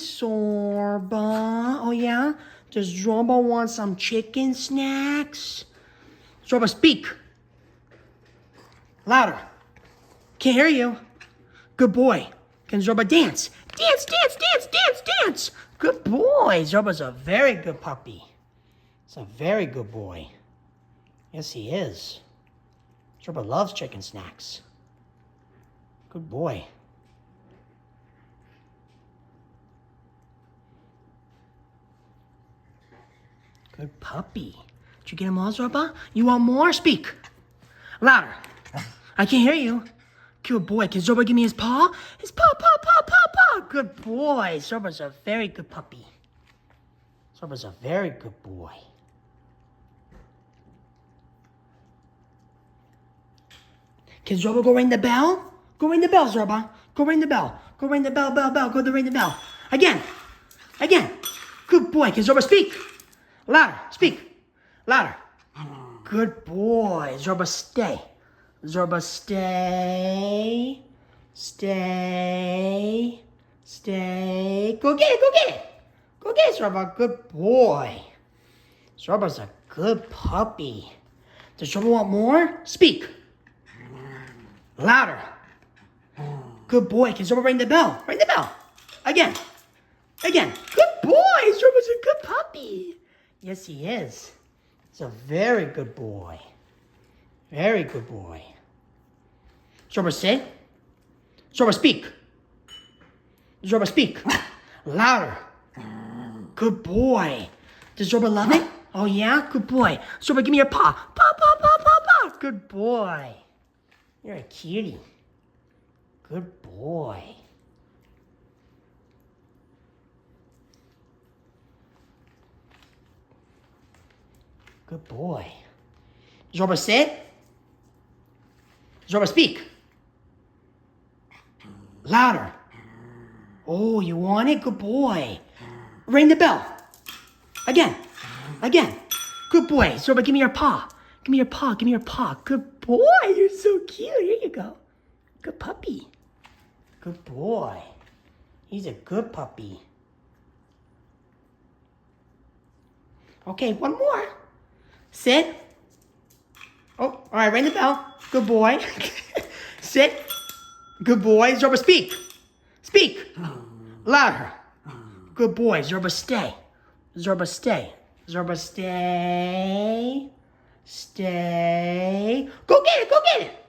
Zorba. Oh, yeah? Does Zorba want some chicken snacks? Zorba, speak. Louder. Can't hear you. Good boy. Can Zorba dance? Dance, dance, dance, dance, dance. Good boy. Zorba's a very good puppy. He's a very good boy. Yes, he is. Zorba loves chicken snacks. Good boy. Good puppy. Did you get him all, Zorba? You want more? Speak. Louder. I can't hear you. Good boy. Can Zorba give me his paw? His paw, paw, paw, paw, paw. Good boy. Zorba's a very good puppy. Zorba's a very good boy. Can Zorba go ring the bell? Go ring the bell, Zorba. Go ring the bell. Go ring the bell, bell, bell. Go to ring the bell. Again. Again. Good boy. Can Zorba speak? Louder. Speak. Louder. Good boy. Zorba, stay. Zorba, stay. Stay. Stay. Go get it. Go get it. Go get it, Zorba. Good boy. Zorba's a good puppy. Does Zorba want more? Speak. Louder. Good boy. Can Zorba ring the bell? Ring the bell. Again. Again. Good boy. Zorba's a good puppy. Yes, he is. He's a very good boy. Very good boy. Zorba, sit. Zorba, speak. Zorba, speak. Louder. Good boy. Does Zorba love it? Oh, yeah? Good boy. Zorba, give me your paw. Paw, paw, paw, paw, paw. Good boy. You're a cutie. Good boy. Good boy. Zorba, sit. Zorba, speak. Louder. Oh, you want it? Good boy. Ring the bell. Again. Again. Good boy. Zorba, give me your paw. Give me your paw. Give me your paw. Good boy. You're so cute. Here you go. Good puppy. Good boy. He's a good puppy. Okay, one more. Sit. Oh, all right, ring the bell. Good boy. Sit. Good boy. Zorba, speak. Speak. Louder. Good boy. Zorba, stay. Zorba, stay. Zorba, stay. Stay. Go get it. Go get it.